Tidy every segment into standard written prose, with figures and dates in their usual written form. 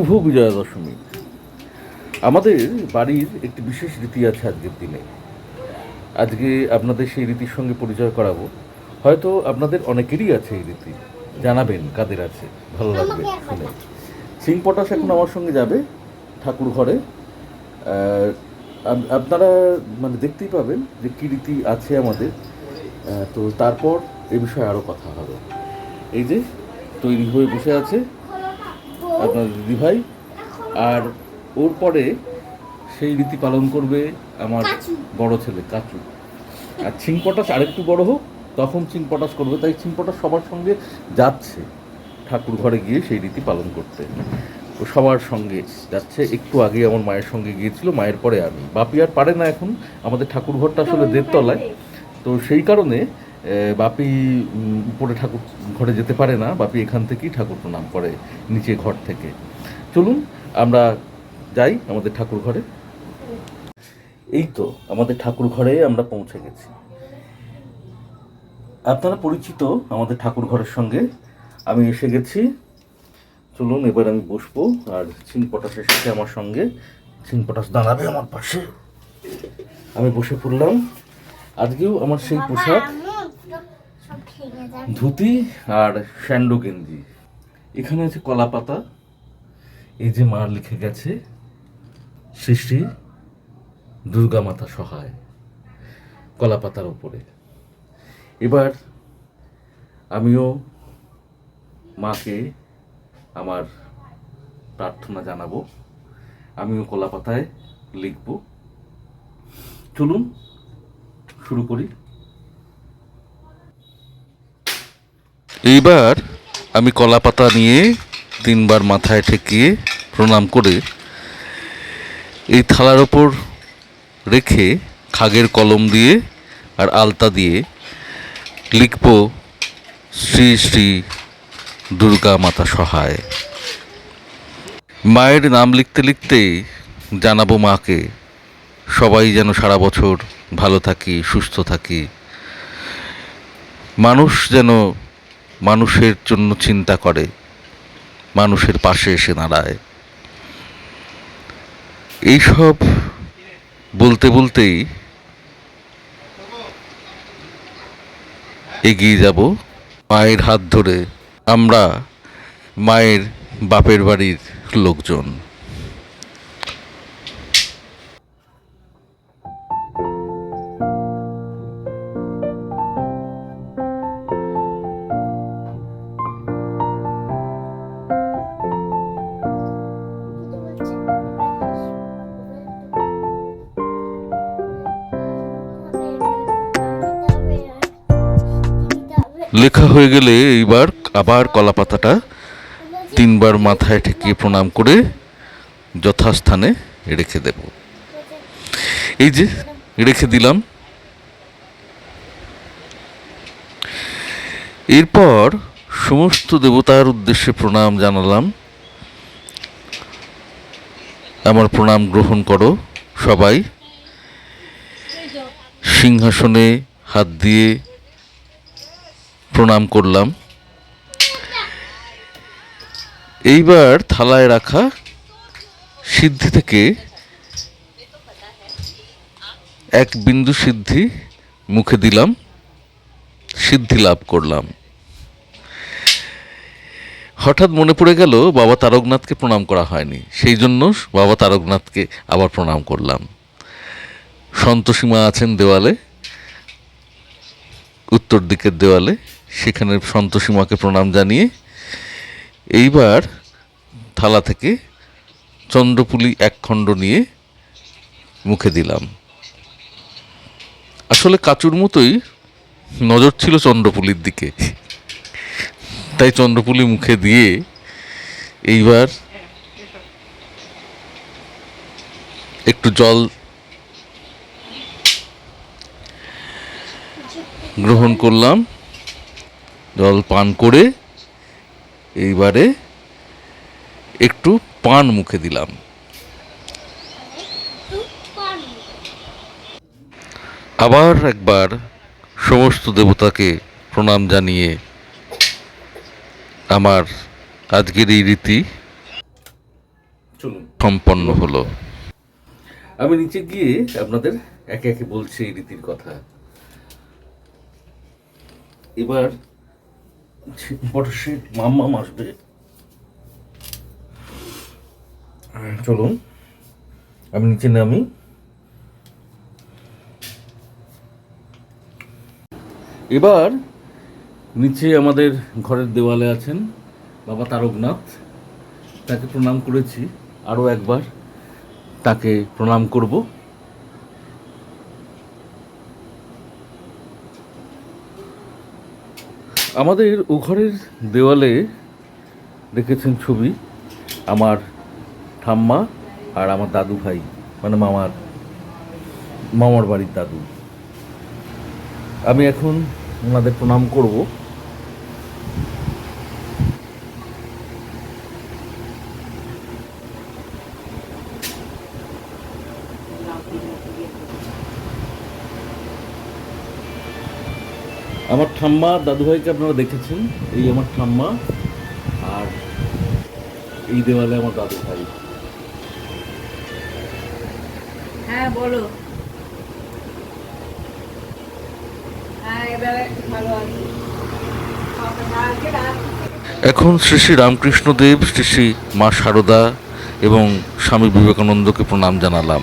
শুভ বিজয়া দশমী। আমাদের বাড়ির একটি বিশেষ রীতি আছে আজকের দিনে। আজকে আপনাদের সেই রীতির সঙ্গে পরিচয় করাবো। হয়তো আপনাদের অনেকেরই আছে এই রীতি, জানাবেন কাদের আছে, ভালো লাগবে শুনে। সিং পটাশ এখন আমার সঙ্গে যাবে ঠাকুর ঘরে। আপনারা মানে দেখতেই পাবেন যে কী রীতি আছে আমাদের। তো তারপর এ বিষয়ে আরও কথা হবে। এই যে তৈরি হয়ে বসে আছে আপনার দিদিভাই, আর ওর পরে সেই রীতি পালন করবে আমার বড় ছেলে কাচু। আর ছিং পটাশ আরেকটু বড় হোক, তখন ছিং পটাশ করবে। তাই ছিং পটাশ সবার সঙ্গে যাচ্ছে ঠাকুর ঘরে গিয়ে সেই রীতি পালন করতে। ও সবার সঙ্গে যাচ্ছে। একটু আগে আমার মায়ের সঙ্গে গিয়েছিল, মায়ের পরে আমি। বাপি আর পারে না এখন, আমাদের ঠাকুর ঘরটা আসলে দেড়তলায়, তো সেই কারণে বাপি উপরে ঠাকুর ঘরে যেতে পারে না। বাপি এখান থেকেই ঠাকুর প্রণাম করে, নিচে ঘর থেকে। চলুন আমরা যাই আমাদের ঠাকুর ঘরে। এই তো আমাদের ঠাকুর ঘরে আমরা পৌঁছে গেছি। আপনারা পরিচিত আমাদের ঠাকুর ঘরের সঙ্গে। আমি এসে গেছি। চলুন এবার আমি বসবো, আর ছিং পটাশ এসেছে আমার সঙ্গে। ছিং পটাশ দাঁড়াবে আমার পাশে। আমি বসে পড়লাম। আজকেও আমার সেই পোশাক, ধুতি আর স্যান্ডো গেঞ্জি। এখানে আছে কলা পাতা। এই যে মার লিখে গেছে শ্রী শ্রী দুর্গা মাতা সহায়, কলা পাতার ওপরে। এবার আমিও মাকে আমার প্রার্থনা জানাবো, আমিও কলা পাতায় লিখব। চলুন শুরু করি। এইবার আমি কলা পাতা নিয়ে 3 বার মাথায় ঠেকিয়ে প্রণাম করে এই থালার ওপর রেখে খাগের কলম দিয়ে আর আলতা দিয়ে লিখব শ্রী শ্রী দুর্গা মাতা সহায়। মায়ের নাম লিখতে লিখতেই জানাবো মাকে, সবাই যেন সারা বছর ভালো থাকি, সুস্থ থাকি। মানুষ যেন মানুষের জন্য চিন্তা করে, মানুষের পাশে এসে দাঁড়ায়। এইসব বলতে বলতেই এগিয়ে যাব মায়ের হাত ধরে আমরা, মায়ের বাপের বাড়ির লোকজন। লেখা হয়ে গেলে এইবার আবার কলা পাতাটা 3 বার মাথায় ঠেকিয়ে প্রণাম করে যথাস্থানে রেখে দেব। এই যে রেখে দিলাম। এরপর সমস্ত দেবতার উদ্দেশ্যে প্রণাম জানালাম। আমার প্রণাম গ্রহণ করো সবাই। সিংহাসনে হাত দিয়ে প্রণাম করলাম। এইবার থালায় রাখা সিদ্ধি থেকে 1 বিন্দু সিদ্ধি মুখে দিলাম, সিদ্ধি লাভ করলাম। হঠাৎ মনে পড়ে গেল বাবা তারকনাথকে প্রণাম করা হয়নি, সেই জন্য বাবা তারকনাথকে আবার প্রণাম করলাম। সন্তোষী মা আছেন দেওয়ালে, উত্তর দিকের দেওয়ালে, সেখানে সন্তোষী মাকে প্রণাম জানিয়ে এইবার থালা থেকে চন্দ্রপুলি 1 খণ্ড নিয়ে মুখে দিলাম। আসলে কাচুর মতোই নজর ছিল চন্দ্রপুলির দিকে, তাই চন্দ্রপুলি মুখে দিয়ে এইবার একটু জল গ্রহণ করলাম। জল পান করে এইবারে একটু পান মুখে দিলাম। আবার একবার সমস্ত দেবতাকে প্রণাম জানিয়ে আমার আজকের এই রীতি সম্পন্ন হলো। আমি নিচে গিয়ে আপনাদের একে একে বলছি এই রীতির কথা। এবার পটশের মাম্মাম আসবে। চলুন আমি নিচে নামি। এবার নিচে আমাদের ঘরের দেওয়ালে আছেন বাবা তারকনাথ। তাকে প্রণাম করেছি, আরও একবার তাকে প্রণাম করব। আমাদের ও ঘরের দেওয়ালে রেখেছেন ছবি আমার ঠাম্মা আর আমার দাদু ভাই, মানে মামার বাড়ির দাদু। আমি এখন ওনাদের প্রণাম করব। আমার ঠাম্মা দাদুভাইকে আপনারা দেখেছেন, এই আমার ঠাম্মা, আর এই দেওয়ালে আমার দাদু ভাই। হ্যাঁ বলো। হ্যাঁ এবারে ভালো আছি। এখন শ্রী শ্রী রামকৃষ্ণদেব, শ্রী শ্রী মা শারদা এবং স্বামী বিবেকানন্দকে প্রণাম জানালাম।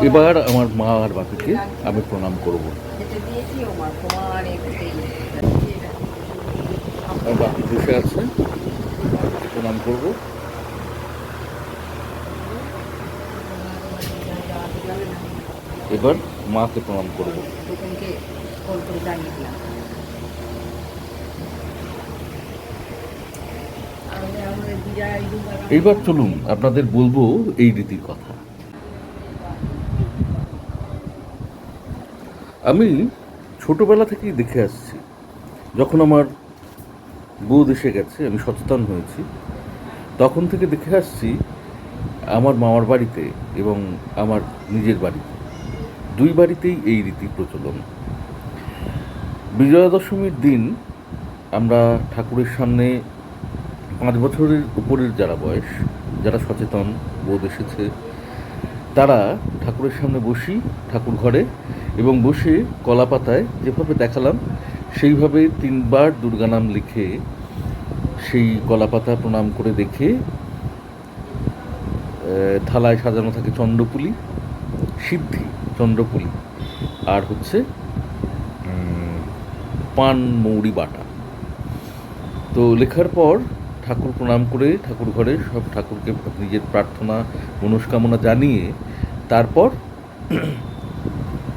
এবার আমার মা আর বাপিকে আমি প্রণাম করব। আর বাপি বসে আছে, প্রণাম করব। এবার মাকে প্রণাম করব। এইবার চলুন আপনাদের বলবো এই রীতির কথা। আমি ছোটবেলা থেকেই দেখে আসছি, যখন আমার বউ দেশে গেছে আমি সচেতন হয়েছি, তখন থেকে দেখে আসছি আমার মামার বাড়িতে এবং আমার নিজের বাড়িতে, দুই বাড়িতেই এই রীতির প্রচলন। বিজয়া দশমীর দিন আমরা ঠাকুরের সামনে 5 বছরের উপরের যারা বয়স, যারা সচেতন, বোধ এসেছে, তারা ঠাকুরের সামনে বসি ঠাকুর ঘরে, এবং বসে কলা পাতায় যেভাবে দেখালাম সেইভাবে 3 বার দুর্গা নাম লিখে সেই কলা পাতা প্রণাম করে দেখে থালায় সাজানো থাকে চন্দ্রপুলি, সিদ্ধি চন্দ্রপুলি, আর হচ্ছে পান মৌরি বাটা। তো লেখার পর ঠাকুর প্রণাম করে ঠাকুর ঘরে সব ঠাকুরকে নিজের প্রার্থনা মনস্কামনা জানিয়ে তারপর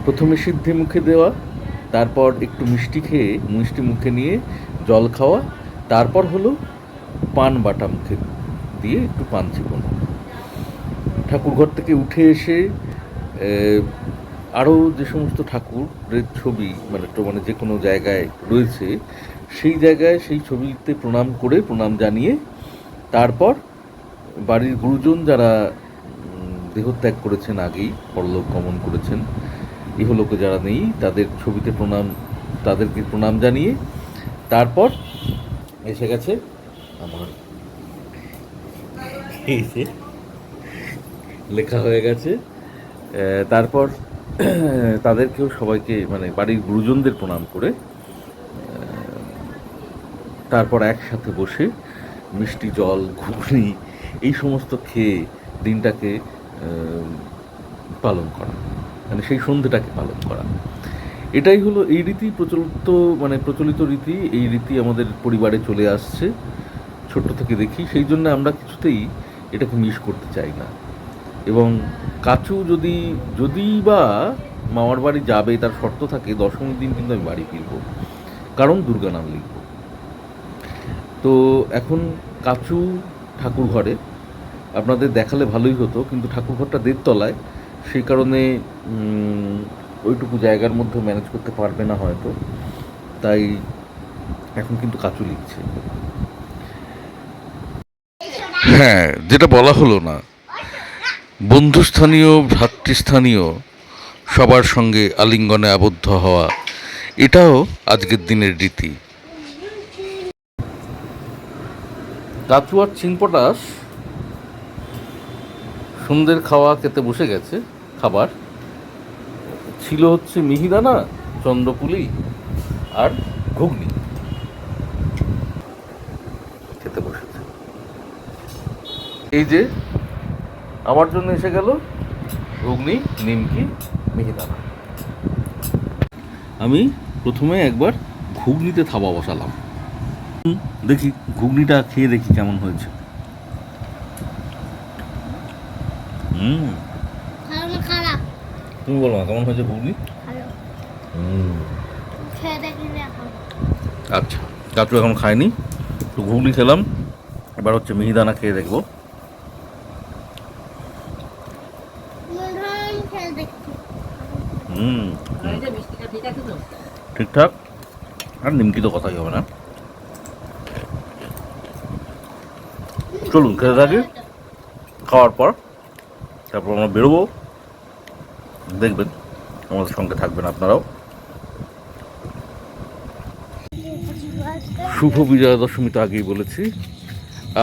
প্রথমে সিদ্ধি মুখে দেওয়া, তারপর একটু মিষ্টি খেয়ে মিষ্টি মুখে নিয়ে জল খাওয়া, তারপর হলো পান বাটা মুখে দিয়ে একটু পান চিপন। ঠাকুর ঘর থেকে উঠে এসে আরও যে সমস্ত ঠাকুরের ছবি মানে যে কোনো জায়গায় রয়েছে সেই জায়গায় সেই ছবিতে প্রণাম করে প্রণাম জানিয়ে তারপর বাড়ির গুরুজন যারা দেহত্যাগ করেছেন, আগেই পরলোক গমন করেছেন, ইহলোকে যারা নেই তাদের ছবিতে তাদেরকে প্রণাম জানিয়ে তারপর এসে গেছে আমার এই যে লেখা হয়ে গেছে। তারপর তাদেরকেও সবাইকে মানে বাড়ির গুরুজনদের প্রণাম করে তারপর একসাথে বসে মিষ্টি জল ঘুগনি এই সমস্ত খেয়ে দিনটাকে পালন করা, মানে সেই সন্ধ্যেটাকে পালন করা। এটাই হলো এই রীতি প্রচলিত রীতি। এই রীতি আমাদের পরিবারে চলে আসছে, ছোট্ট থেকে দেখি, সেই জন্য আমরা কিছুতেই এটাকে মিস করতে চাই না। এবং কাচু যদি বা মামার বাড়ি যাবে তার শর্ত থাকে দশমীর দিন কিন্তু আমি বাড়ি ফিরবো, কারণ দুর্গা নাম লিখব। তো এখন কাচু ঠাকুর ঘরে আপনাদের দেখালে ভালোই হতো, কিন্তু ঠাকুর ঘরটা 1.5 তলায়, সেই কারণে ওইটুকু জায়গার মধ্যে ম্যানেজ করতে পারবে না হয়তো, তাই এখন কিন্তু কাচু লিখছে। হ্যাঁ, যেটা বলা হলো না, বন্ধুস্থানীয় ভ্রাতৃস্থানীয় সবার সঙ্গে আলিঙ্গনে আবদ্ধ হওয়া, এটাও আজকের দিনের রীতি। কাচু আর চিনপটাশ সন্ধ্যের খাওয়া খেতে বসে গেছে। খাবার ছিল হচ্ছে মিহিদানা, চন্দ্রপুলি আর ঘুগনি। খেতে বসেছে। এই যে আমার জন্য এসে গেল ঘুগনি, নিমকি, মিহিদানা। আমি প্রথমে একবার ঘুগনিতে থাবা বসালাম। দেখি ঘুগনিটা খেয়ে দেখি কেমন হয়েছে। খারাপ। তুমি বলো না কেমন হয়েছে ঘুগনি? ভালো। খেয়ে দেখিনি এখন। আচ্ছা, চাচু এখন খায়নি, তো ঘুগনি খেলাম। এবার হচ্ছে মিহিদানা খেয়ে দেখবো। খেয়ে দেখছি। এই যে মিষ্টিটা ঠিক আছে তো? ঠিকঠাক। আর নিমকি তো কথাই হবে না। চলুন খেতে থাকি, খাওয়ার পর তারপর আমরা বেরোবো। দেখবেন, আমাদের সঙ্গে থাকবেন আপনারাও। শুভ বিজয়া দশমী তো আগেই বলেছি।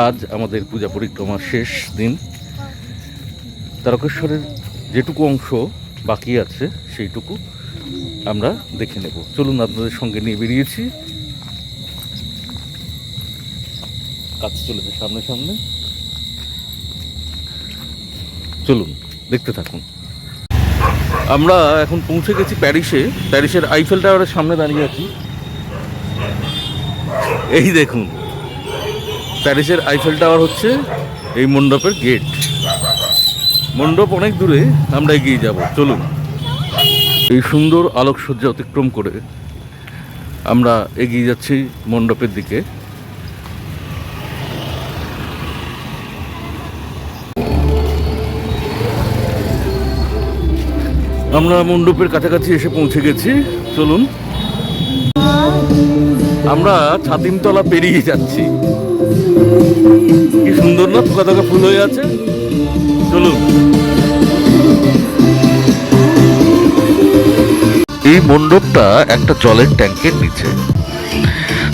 আজ আমাদের পূজা পরিক্রমার শেষ দিন। তারকেশ্বরের যেটুকু অংশ বাকি আছে সেইটুকু আমরা দেখে নেব। চলুন আপনাদের সঙ্গে নিয়ে বেরিয়েছি। কাজ চলেছে সামনে সামনে, চলুন দেখতে থাকুন। আমরা এখন পৌঁছে গেছি প্যারিসে। প্যারিসের আইফেল টাওয়ারের সামনে দাঁড়িয়ে আছি। এই দেখুন, প্যারিসের আইফেল টাওয়ার হচ্ছে এই মণ্ডপের গেট। মণ্ডপ অনেক দূরে, আমরা এগিয়ে যাব। চলুন। এই সুন্দর আলোকসজ্জা অতিক্রম করে আমরা এগিয়ে যাচ্ছি মণ্ডপের দিকে। আমরা মণ্ডপের কাছাকাছি এসে পৌঁছে গেছি। চলুন, আমরা ছাতিমতলা পেরিয়ে যাচ্ছি। কি সুন্দর না, থোকা থোকা ফুল হয়ে আছে। চলুন। এই মণ্ডপটা একটা জলের ট্যাঙ্কের নিচে।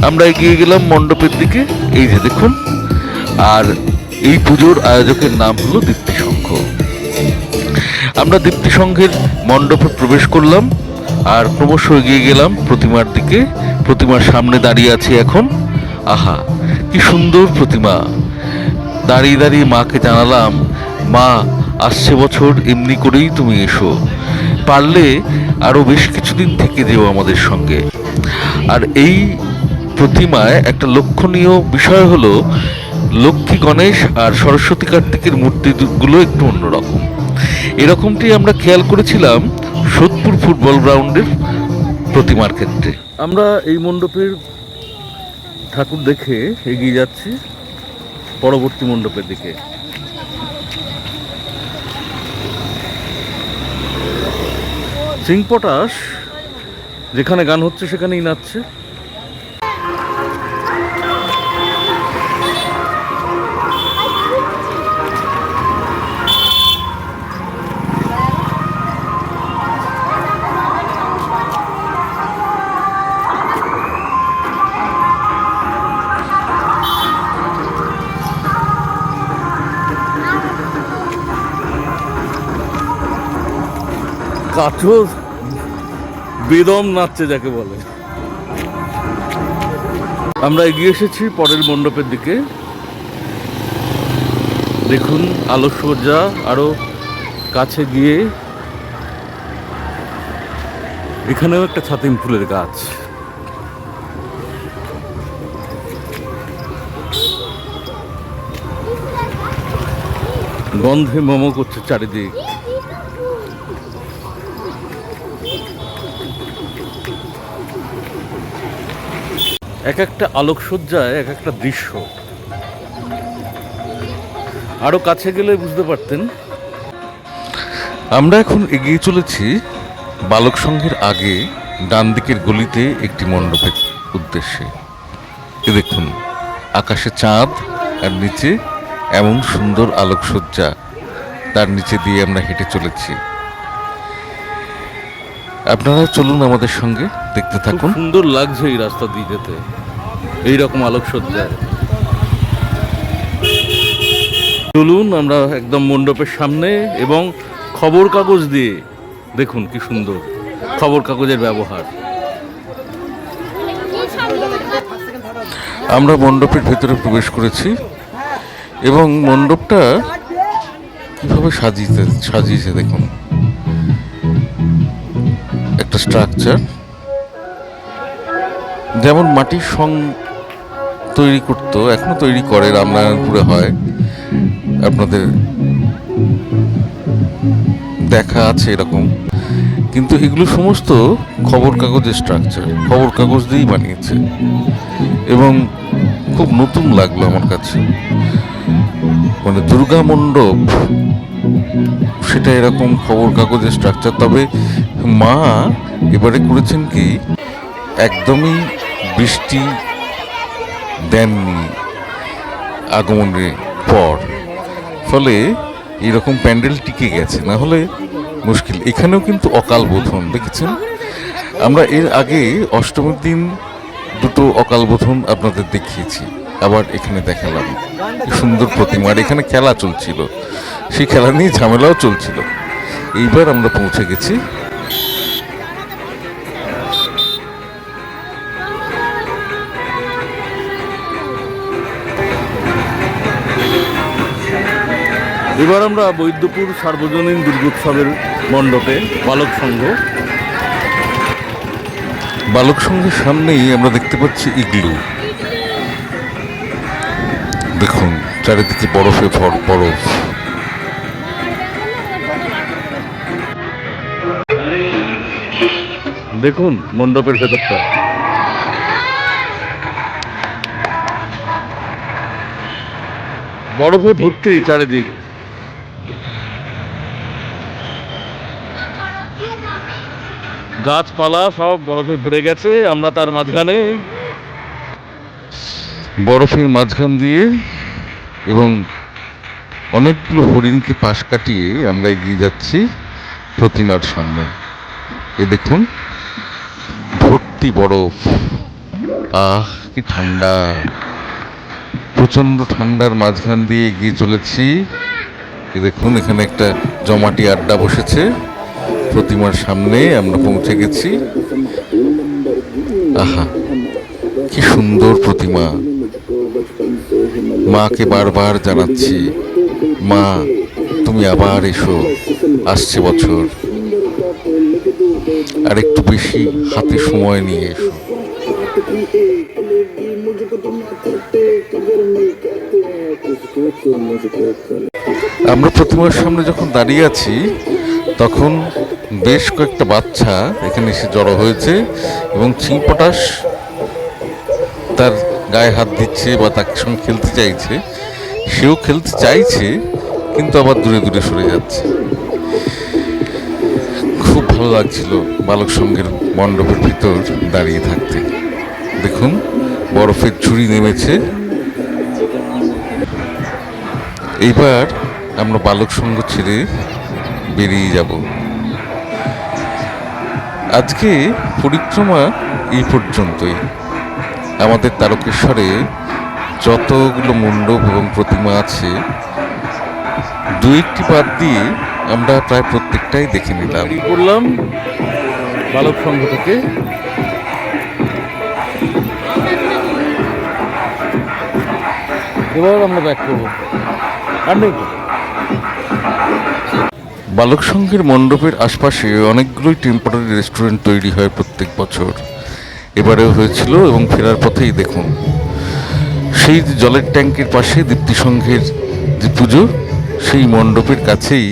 আমরা এগিয়ে গেলাম মণ্ডপের দিকে। এই যে দেখুন, আর এই পুজোর আয়োজকের নাম হলো দীপ্তি সংঘ। আমরা দীপ্তি সংঘের মণ্ডপে প্রবেশ করলাম আর ক্রমশ এগিয়ে গেলাম প্রতিমার দিকে। প্রতিমার সামনে দাঁড়িয়ে আছি এখন। আহা, কি সুন্দর প্রতিমা! দাঁড়িয়ে দাঁড়িয়ে মাকে জানালাম, মা, আসছে বছর এমনি করেই তুমি এসো, পারলে আরো বেশ কিছুদিন থেকে যেও আমাদের সঙ্গে। আর এই প্রতিমায় একটা লক্ষণীয় বিষয় হলো লক্ষ্মী, গণেশ আর সরস্বতী কার্তিকের মূর্তিগুলো একটু অন্যরকম। এরকমটি আমরা খেয়াল করেছিলাম সোদপুর ফুটবল গ্রাউন্ডের প্রতিমার ক্ষেত্রে। আমরা এই মণ্ডপের ঠাকুর দেখে এগিয়ে যাচ্ছি পরবর্তী মণ্ডপের দিকে। সিং পটাশ যেখানে গান হচ্ছে সেখানেই নাচছে। কাঠো বেদম নাচছে যাকে বলে। আমরা এগিয়ে এসেছি পরের মণ্ডপের দিকে। দেখুন আলোকসজ্জা আরো কাছে গিয়ে এখানেও একটা ছাতিম ফুলের গাছ। গন্ধে মোমো করছে চারিদিক। এক একটা আলোকসজ্জায় এক একটা দৃশ্য। আরো কাছে গেলে বুঝতে পারতেন। আমরা এখন এগিয়ে চলেছি বালক সংঘের আগে ডান দিকের গলিতে একটি মণ্ডপের উদ্দেশ্যে। এ দেখুন, আকাশে চাঁদ আর নিচে এমন সুন্দর আলোকসজ্জা, তার নিচে দিয়ে আমরা হেঁটে চলেছি। আপনারা চলুন আমাদের সঙ্গে, দেখতে খুব থাকুন। সুন্দর লাগছে এই রাস্তা দিয়ে যেতে, এইরকম আলোকসজ্জায়। চলুন আমরা একদম মণ্ডপের সামনে, এবং খবর কাগজ দিয়ে দেখুন কি সুন্দর খবর কাগজের ব্যবহার। আমরা মণ্ডপের ভেতরে প্রবেশ করেছি এবং মণ্ডপটা কিভাবে সাজিয়েছে দেখুন। একটা স্ট্রাকচার, যেমন মাটির সং তৈরি করতো, এখনো তৈরি করে, রামনারায়ণপুরে হয়, আপনাদের দেখা আছে এরকম। কিন্তু এগুলো সমস্ত খবর কাগজের স্ট্রাকচার, খবর কাগজ দিয়েই বানিয়েছে এবং খুব নতুন লাগলো আমার কাছে। মানে দুর্গা মণ্ডপ সেটা এরকম খবর কাগজের স্ট্রাকচার। তবে মা এবারে করেছেন কি, একদমই বৃষ্টি দেননি আগমনের পর, ফলে এরকম প্যান্ডেল টিকে গেছে, না হলে মুশকিল। এখানেও কিন্তু অকাল বোধন দেখেছেন। আমরা এর আগে অষ্টমীর দিন দুটো অকাল বোধন আপনাদের দেখিয়েছি, আবার এখানে দেখালাম। সুন্দর প্রতিমা, আর এখানে খেলা চলছিল, সেই খেলা নিয়ে ঝামেলাও চলছিল। এইবার আমরা পৌঁছে গেছি এবার আমরা বৈদ্যপুর সার্বজনীন দুর্গোৎসবের মণ্ডপে বালক সংঘের সামনেই আমরা দেখতে পাচ্ছি ইগলু। দেখুন চারিদিকে বরফে বরফ। দেখুন মণ্ডপের ভেতরটা, বরফে ভর্তি চারিদিক। গাছপালা সব বরফে ভরে গেছে, আমরা তার মাঝখানে, বরফের মাঝখান দিয়ে এবং অনেকগুলো হরিণকে পাশ কাটিয়ে আমরা এগিয়ে যাচ্ছি প্রতিমার সামনে। এ দেখুন ভর্তি বরফ, আহ কি ঠান্ডা, প্রচন্ড ঠান্ডার মাঝখান দিয়ে এগিয়ে চলেছি। এ দেখুন এখানে একটা জমাটি আড্ডা বসেছে, প্রতিমার সামনে আমরা পৌঁছে গেছি। আহা কি সুন্দর প্রতিমা। মাকে বারবার জানাচ্ছি, মা তুমি আবার এসো, আসছে বছর, আর একটু বেশি হাতে সময় নিয়ে এসো। আমরা প্রতিমার সামনে যখন দাঁড়িয়ে আছি, তখন বেশ কয়েকটা বাচ্চা এখানে এসে জড়ো হয়েছে এবং ছিংপটাশ তার গায়ে হাত দিচ্ছে বা তার সঙ্গে খেলতে চাইছে। সেও খেলতে চাইছে, কিন্তু আবার দূরে দূরে সরে যাচ্ছে। খুব ভালো লাগছিল বালক সংঘের মণ্ডপের ভিতর দাঁড়িয়ে থাকতে। দেখুন বরফের ঝুড়ি নেমেছে। এইবার আমরা বালক সংঘ ছেড়ে বেরিয়ে যাব। আজকে পরিক্রমা এই পর্যন্তই। আমাদের তারকেশ্বরে যতগুলো মণ্ডপ এবং প্রতিমা আছে, দু একটি বাদ দিয়ে আমরা প্রায় প্রত্যেকটাই দেখে নিলাম। করলাম বালক সংঘ থেকে। এবার আমরা ব্যাক করবো, আর নেই তো। বালক সংঘের মণ্ডপের আশপাশে অনেকগুলোই টেম্পোরারি রেস্টুরেন্ট তৈরি হয় প্রত্যেক বছর, এবারেও হয়েছিল। এবং ফেরার পথেই দেখুন সেই জলের ট্যাঙ্কের পাশে দীপ্তি সংঘের যে পুজো, সেই মণ্ডপের কাছেই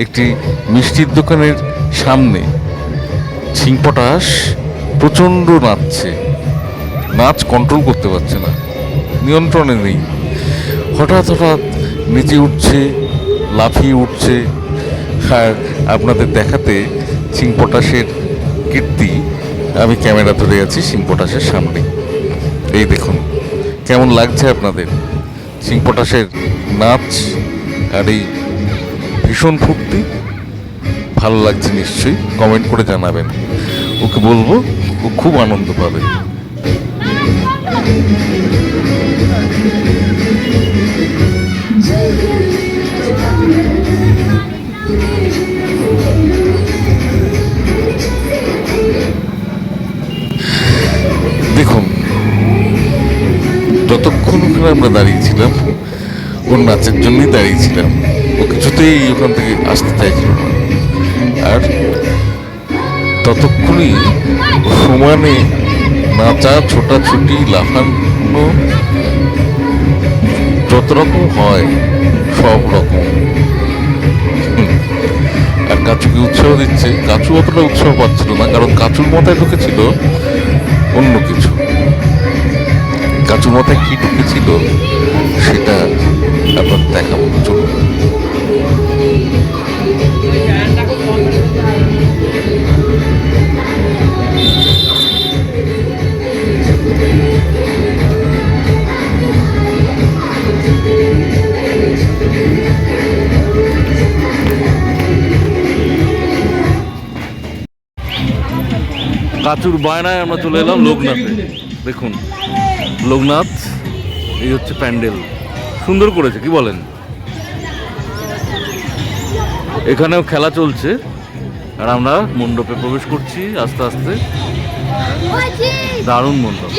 একটি মিষ্টির দোকানের সামনে ছিংপটাশ প্রচণ্ড নাচছে। নাচ কন্ট্রোল করতে পারছে না, নিয়ন্ত্রণে নেই। হঠাৎ নেচে উঠছে, লাফিয়ে উঠছে। আর আপনাদের দেখাতে ছিংপটাশের কীর্তি আমি ক্যামেরা ধরে আছি ছিংপটাশের সামনে। এই দেখুন কেমন লাগছে আপনাদের ছিংপটাশের নাচ আর এই ভীষণ ফুর্তি। ভালো লাগছে নিশ্চয়ই, কমেন্ট করে জানাবেন। ওকে বলবো ও খুব আনন্দ পাবে। Take it যতক্ষণ ওখানে আমরা দাঁড়িয়েছিলাম ওর নাচের জন্যই দাঁড়িয়েছিলাম। ও কিছুতেই ওখান থেকে আসতে চাইছিল না। আর ততক্ষণই সমানে নাচা, ছোটাছুটি, লাফানো, যত রকম হয় সব রকম। আর কাচুকে উৎসাহ দিচ্ছে। কাচু অতটা উৎসাহ পাচ্ছিল না, কারণ কাচুর মাথায় ঢুকেছিল অন্য কিছু। কাচুর মাথায় কি ঢুকেছিল সেটা আপনার দেখাবো, চলুন। কাচুর বায়নায় আমরা চলে এলাম লোকনাথে। দেখুন লোকনাথ, এই হচ্ছে প্যান্ডেল, সুন্দর করেছে, কি বলেন? এখানেও খেলা চলছে আর আমরা মণ্ডপে প্রবেশ করছি আস্তে আস্তে। দারুণ মণ্ডপ।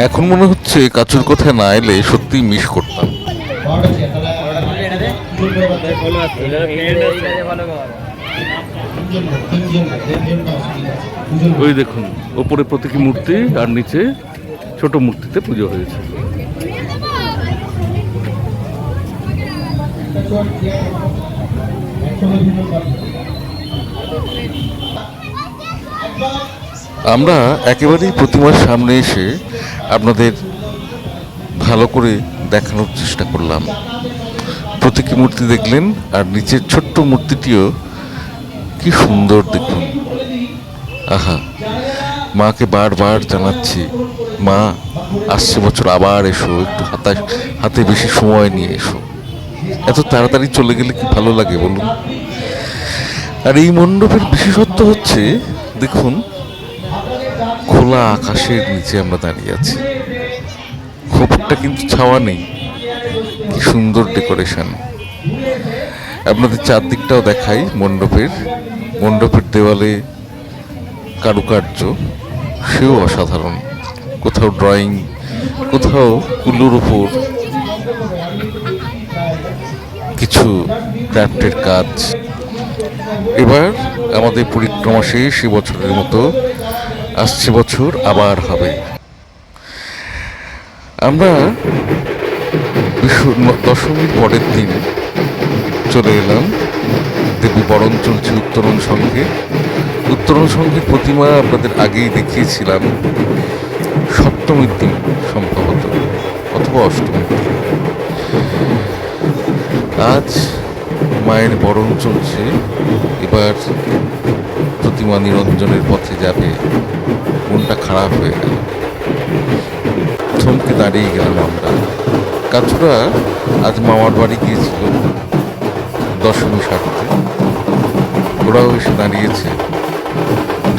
এখন মনে হচ্ছে কাচুর কথায় না এলে সত্যি মিস করতাম। ওই দেখুন ওপরে প্রতীকী মূর্তি আর নিচে ছোট মূর্তিতে পুজো হয়েছে। আমরা একেবারেই প্রতিমার সামনে এসে আপনাদের ভালো করে দেখানোর চেষ্টা করলাম। প্রতীকী মূর্তি দেখলেন, আর নিচের ছোট্ট মূর্তিটিও কি সুন্দর দেখুন। আহা, মাকে বারবার জানাচ্ছি, মা আসছে বছর আবার এসো, একটু হাতে বেশি সময় নিয়ে এসো। এত তাড়াতাড়ি চলে গেলে কি ভালো লাগে বলুন? আর এই মণ্ডপের বিশেষত্ব হচ্ছে দেখুন, খোলা আকাশের নিচে আমরা দাঁড়িয়ে আছি। খোপটা কিন্তু ছাওয়া নেই, কি সুন্দর ডেকোরেশন। আপনাদের চারদিকটাও দেখাই মণ্ডপের। মণ্ডপের দেওয়ালে কারুকার্য, সেও অসাধারণ। কোথাও ড্রয়িং, কোথাও কুলোর উপর কিছু ক্রাফটের কাজ। এবার আমাদের পরিক্রমা শেষ বছরের মতো। আসছে বছর আবার হবে। আমরা দশমীর পরের দিন চলে এলাম দেবী বরণ চলছে উত্তরণ সংঘে। উত্তরণ সংঘের প্রতিমা আপনাদের আগেই দেখিয়েছিলাম সপ্তমীর দিন সম্ভবত, অথবা অষ্টমীর দিন। আজ মায়ের বরণ চলছে। এবার প্রতিমা নিরঞ্জনের পথে যাবে। মনটা খারাপ হয়ে গেল, থমকে দাঁড়িয়ে গেলাম আমরা। কাচুরা আজ মামার বাড়ি গিয়েছিল দশমী সারতে। ওরাও এসে দাঁড়িয়েছে,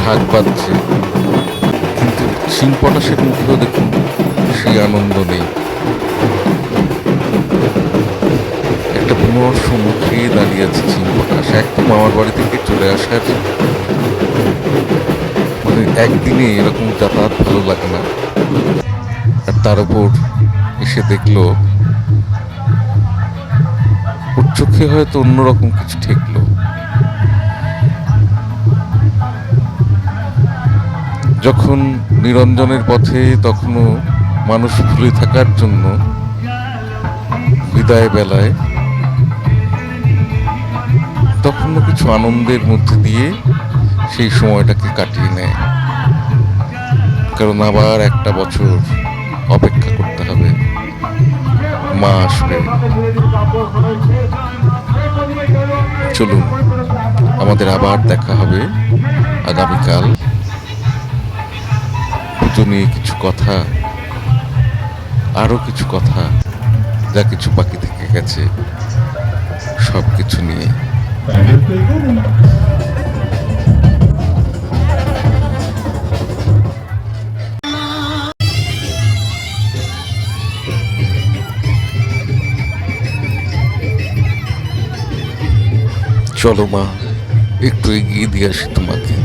ঢাক বাজছে, কিন্তু শিং পটাশের মুখেও দেখুন সেই আনন্দ নেই। একটা বিমর্ষ মুখে দাঁড়িয়ে আছে শিং পটাশ। একদম মামার বাড়ি থেকে চলে আসার মানে একদিনে এরকম যাতায়াত ভালো লাগে না। আর তার উপর এসে দেখলো ওর চোখে হয়তো অন্যরকম কিছু ঠেকলো। যখন নিরঞ্জনের পথে তখনও মানুষ ভুলে থাকার জন্য বিদায় বেলায় তখনও কিছু আনন্দের মধ্যে দিয়ে সেই সময়টাকে কাটিয়ে নেয়। কারণ আবার একটা বছর অপেক্ষা করতে হবে, মা আসবে। চলুন, আমাদের আবার দেখা হবে আগামীকাল। পুজো নিয়ে কিছু কথা, আরো কিছু কথা, যা কিছু বাকি থেকে গেছে সব কিছু নিয়ে। চলো মা, একটু এগিয়ে দিয়ে আসি তোমাকে।